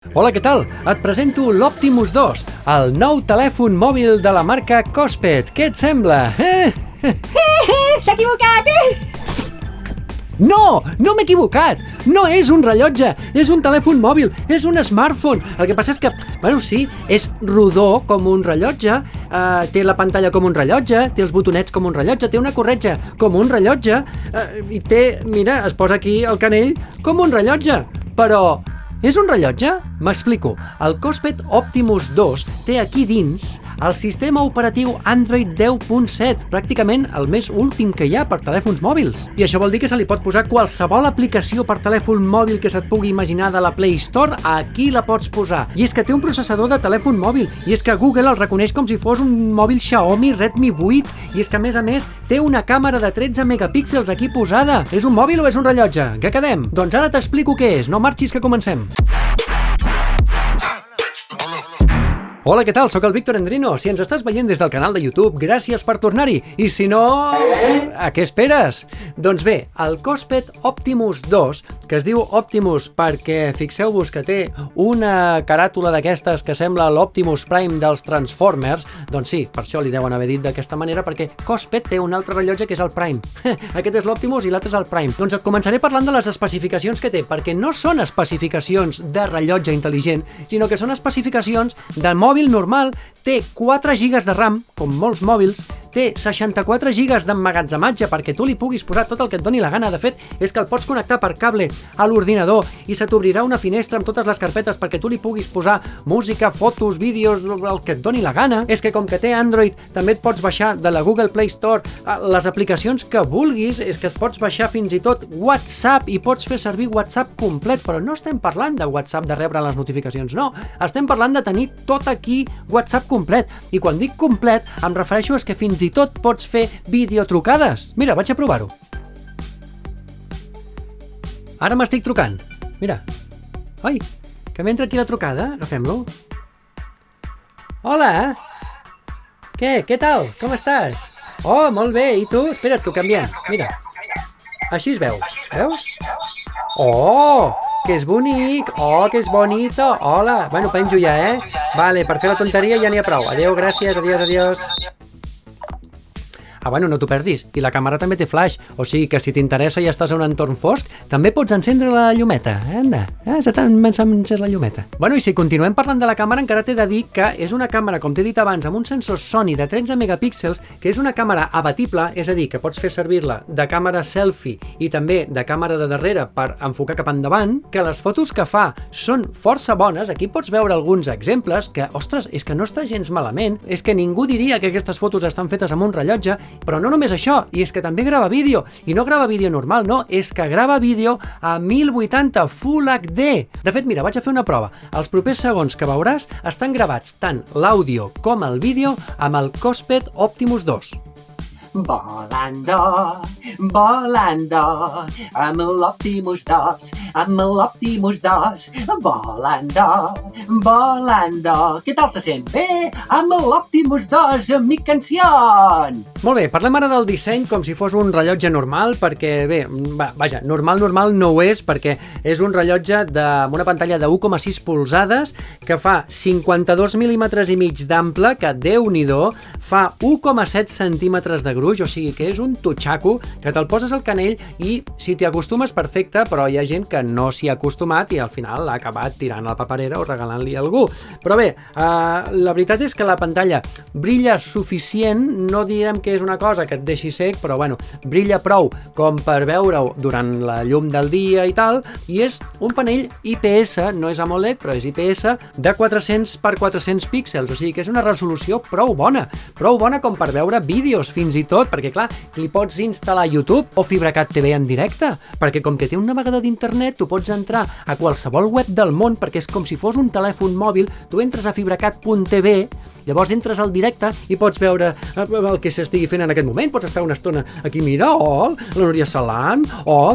Hola, què tal? Et presento l'Optimus 2, el nou telèfon mòbil de la marca Cospet. Què et sembla? S'ha equivocat, No! No m'he equivocat! No és un rellotge, és un telèfon mòbil, és un smartphone. El que passa és que, sí, és rodó com un rellotge, té la pantalla com un rellotge, té els botonets com un rellotge, té una corretja com un rellotge, i té, mira, es posa aquí el canell com un rellotge. Però és un rellotge? M'explico. El Cospet Optimus 2 té aquí dins el sistema operatiu Android 10.7, pràcticament el més últim que hi ha per telèfons mòbils. I això vol dir que se li pot posar qualsevol aplicació per telèfon mòbil que se't pugui imaginar de la Play Store, aquí la pots posar. I és que té un processador de telèfon mòbil, i és que Google el reconeix com si fos un mòbil Xiaomi Redmi 8, i és que a més té una càmera de 13 megapíxels aquí posada. És un mòbil o és un rellotge? Què quedem? Doncs ara t'explico què és, no marxis que comencem. Hola, què tal? Soc el Víctor Endrino. Si ens estàs veient des del canal de YouTube, gràcies per tornar-hi. I si no, a què esperes? Doncs bé, el Cospet Optimus 2, que es diu Optimus perquè fixeu-vos que té una caràtula d'aquestes que sembla l'Optimus Prime dels Transformers, doncs sí, per això li deuen haver dit d'aquesta manera, perquè Cospet té un altre rellotge que és el Prime. Aquest és l'Optimus i l'altre és el Prime. Doncs et començaré parlant de les especificacions que té, perquè no són especificacions de rellotge intel·ligent, sinó que són especificacions del mòbil normal. Té 4 GB de RAM, com molts mòbils, té 64 GB d'emmagatzematge perquè tu li puguis posar tot el que et doni la gana. De fet, és que el pots connectar per cable a l'ordinador i se t'obrirà una finestra amb totes les carpetes perquè tu li puguis posar música, fotos, vídeos, el que et doni la gana. És que com que té Android, també et pots baixar de la Google Play Store les aplicacions que vulguis. És que et pots baixar fins i tot WhatsApp i pots fer servir WhatsApp complet, però no estem parlant de WhatsApp, de rebre les notificacions, no. Estem parlant de tenir tot aquí WhatsApp complet. I quan dic complet, em refereixo a que fins i tot pots fer videotrucades. Mira, vaig a provar-ho. Ara m'estic trucant. Mira. Ai, que m'entra aquí la trucada. Agafem-lo. Hola. Què tal? Com estàs? Oh, molt bé. I tu? Espera't, que ho canviem. Mira. Així es veu. Veus? Oh, que és bonic. Oh, que és bonito. Hola. Bueno, penjo ja, Vale, per fer la tonteria ja n'hi ha prou. Adéu, gràcies, adiós. Bueno, no t'ho perdis. I la càmera també té flash, o sigui que si t'interessa i estàs en un entorn fosc, també pots encendre la llumeta. Anda, se t'ha encès la llumeta. I si continuem parlant de la càmera, encara t'he de dir que és una càmera, com t'he dit abans, amb un sensor Sony de 13 megapíxels, que és una càmera abatible, és a dir, que pots fer servir-la de càmera selfie i també de càmera de darrere per enfocar cap endavant, que les fotos que fa són força bones. Aquí pots veure alguns exemples que, ostres, és que no està gens malament, és que ningú diria que aquestes fotos estan fetes amb un rellotge. Però no només això, i és que també grava vídeo, i no grava vídeo normal, no, és que grava vídeo a 1080 Full HD. De fet, mira, vaig a fer una prova. Els propers segons que veuràs estan gravats tant l'àudio com el vídeo amb el Cospet Optimus 2. Volando, amb l'Optimus 2, volando. Què tal se sent? Bé, amb l'Optimus 2, amb mi canció. Molt bé, parlem ara del disseny com si fos un rellotge normal, perquè, bé, vaja, normal no ho és, perquè és un rellotge amb una pantalla de 1,6 polzades que fa 52 mil·límetres i mig d'ample, que Déu-n'hi-do, fa 1,7 centímetres de gruix, o sigui que és un totxaco que te'l poses al canell i si t'hi acostumes perfecte, però hi ha gent que no s'hi ha acostumat i al final l'ha acabat tirant a la paperera o regalant-li a algú. Però bé, la veritat és que la pantalla brilla suficient, no direm que és una cosa que et deixi sec, però bueno, brilla prou com per veure-ho durant la llum del dia i tal, i és un panell IPS, no és AMOLED, però és IPS, de 400 x 400 píxels, o sigui que és una resolució prou bona com per veure vídeos fins i tot, perquè clar, li pots instal·lar YouTube o FibraCat TV en directe, perquè com que té un navegador d'internet, tu pots entrar a qualsevol web del món, perquè és com si fos un telèfon mòbil, tu entres a fibracat.tv i Llavors entres al directe i pots veure el que s'estigui fent en aquest moment, pots estar una estona aquí, mira, la Núria Salant,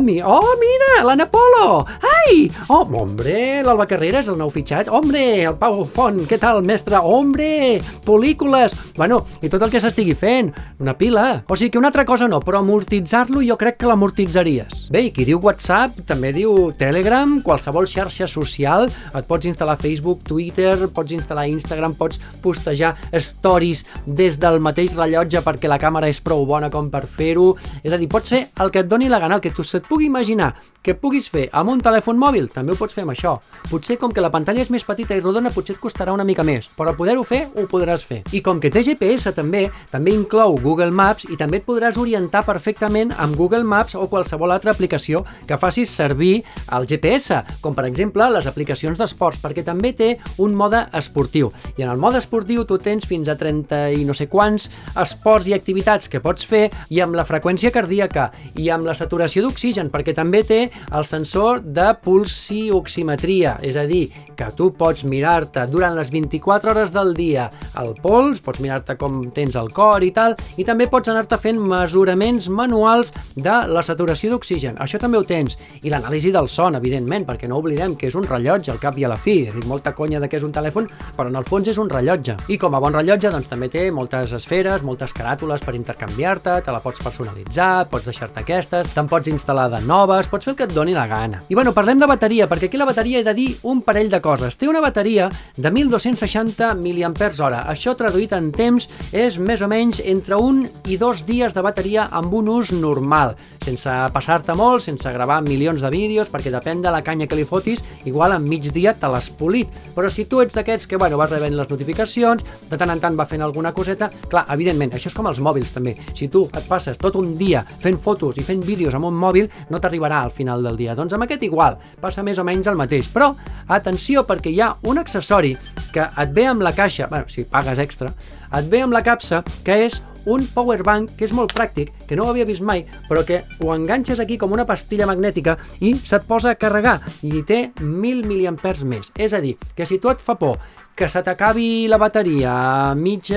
mira, l'Anna Polo, ai, hombre, l'Alba Carreras, el nou fitxat, hombre, el Pau Font, què tal, mestre, hombre, pel·lícules, bueno, i tot el que s'estigui fent, una pila, o sigui que una altra cosa no, però amortitzar-lo jo crec que l'amortitzaries. Bé, i qui diu WhatsApp també diu Telegram, qualsevol xarxa social, et pots instal·lar Facebook, Twitter, pots instal·lar Instagram, pots postejar stories des del mateix rellotge perquè la càmera és prou bona com per fer-ho, és a dir, pots fer el que et doni la gana, el que tu se't pugui imaginar que puguis fer amb un telèfon mòbil, també ho pots fer amb això. Potser com que la pantalla és més petita i rodona, potser et costarà una mica més, però poder-ho fer, ho podràs fer. I com que té GPS també inclou Google Maps i també et podràs orientar perfectament amb Google Maps o qualsevol altra aplicació que facis servir el GPS, com per exemple les aplicacions d'esports, perquè també té un mode esportiu. I en el mode esportiu tu tens fins a 30 i no sé quants esports i activitats que pots fer i amb la freqüència cardíaca i amb la saturació d'oxigen, perquè també té el sensor de pulsioximetria, és a dir, que tu pots mirar-te durant les 24 hores del dia el pols, pots mirar-te com tens el cor i tal, i també pots anar-te fent mesuraments manuals de la saturació d'oxigen. Això també ho tens. I l'anàlisi del son, evidentment, perquè no oblidem que és un rellotge al cap i a la fi. És a dir, molta conya de que és un telèfon, però en el fons és un rellotge. I com a bon rellotge, doncs també té moltes esferes, moltes caràtules per intercanviar-te, te la pots personalitzar, pots deixar-te aquestes, te'n pots instal·lar de noves, pots fer el que et doni la gana. I bueno, parlem de bateria, perquè aquí la bateria he de dir un parell de coses. Té una bateria de 1.260 mAh. Això traduït en temps és més o menys entre 1 i 2 dies de bateria amb un ús normal, sense passar-te molt, sense gravar milions de vídeos, perquè depèn de la canya que li fotis, igual en mig dia te l'has polit. Però si tu ets d'aquests que, vas rebent les notificacions, de tant en tant va fent alguna coseta, clar, evidentment, això és com els mòbils també. Si tu et passes tot un dia fent fotos i fent vídeos amb un mòbil, no t'arribarà al final del dia. Doncs amb aquest igual, passa més o menys el mateix. Però, atenció, perquè hi ha un accessori que et ve amb la caixa, si pagues extra, et ve amb la capsa, que és un powerbank, que és molt pràctic, que no ho havia vist mai, però que ho enganxes aquí com una pastilla magnètica i se't posa a carregar, i té 1.000 mAh més. És a dir, que si tu et fa por que se t'acabi la bateria a mig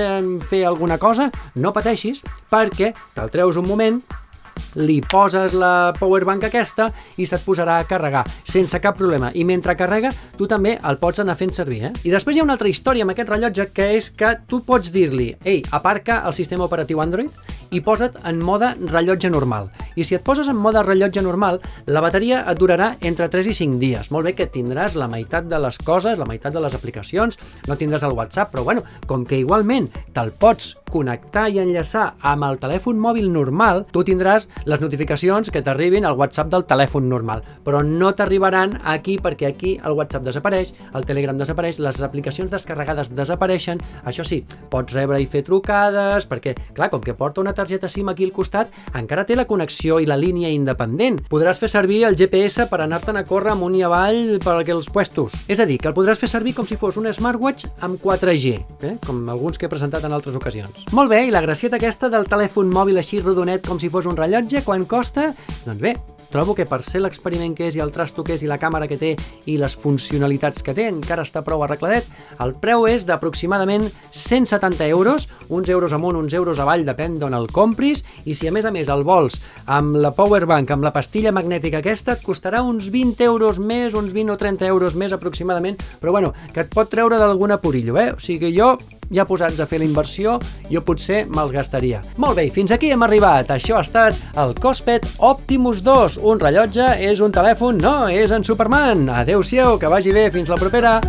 fer alguna cosa, no pateixis, perquè te'l treus un moment, li poses la powerbank aquesta i se't posarà a carregar sense cap problema, i mentre carrega tu també el pots anar fent servir, I després hi ha una altra història amb aquest rellotge, que és que tu pots dir-li: ei, aparca el sistema operatiu Android i posa't en mode rellotge normal. I si et poses en mode rellotge normal, la bateria et durarà entre 3 i 5 dies. Molt bé que tindràs la meitat de les coses, la meitat de les aplicacions, no tindràs el WhatsApp, però com que igualment te'l pots connectar i enllaçar amb el telèfon mòbil normal, tu tindràs les notificacions que t'arribin al WhatsApp del telèfon normal, però no t'arribaran aquí, perquè aquí el WhatsApp desapareix, el Telegram desapareix, les aplicacions descarregades desapareixen. Això sí, pots rebre i fer trucades, perquè, clar, com que porta una targeta SIM aquí al costat, encara té la connexió i la línia independent. Podràs fer servir el GPS per anar-te'n a córrer amunt i avall per aquells puestos. És a dir, que el podràs fer servir com si fos un smartwatch amb 4G, com alguns que he presentat en altres ocasions. Molt bé, i la gracieta aquesta del telèfon mòbil així rodonet com si fos un rellotge, quan costa? Doncs bé, trobo que per ser l'experiment que és i el trasto que és i la càmera que té i les funcionalitats que té, encara està prou arregladet. El preu és d'aproximadament 170 euros, uns euros amunt, uns euros avall, depèn d'on el compris, i si a més el vols amb la powerbank, amb la pastilla magnètica aquesta, et costarà uns 20 euros més, uns 20 o 30 euros més aproximadament, però que et pot treure d'algun apurillo, O sigui que jo, ja posats a fer la inversió, jo potser me'ls gastaria. Molt bé, fins aquí hem arribat. Això ha estat el Cospet Optimus 2. Un rellotge és un telèfon, no, és en Superman. Adéu-siau, que vagi bé, fins la propera.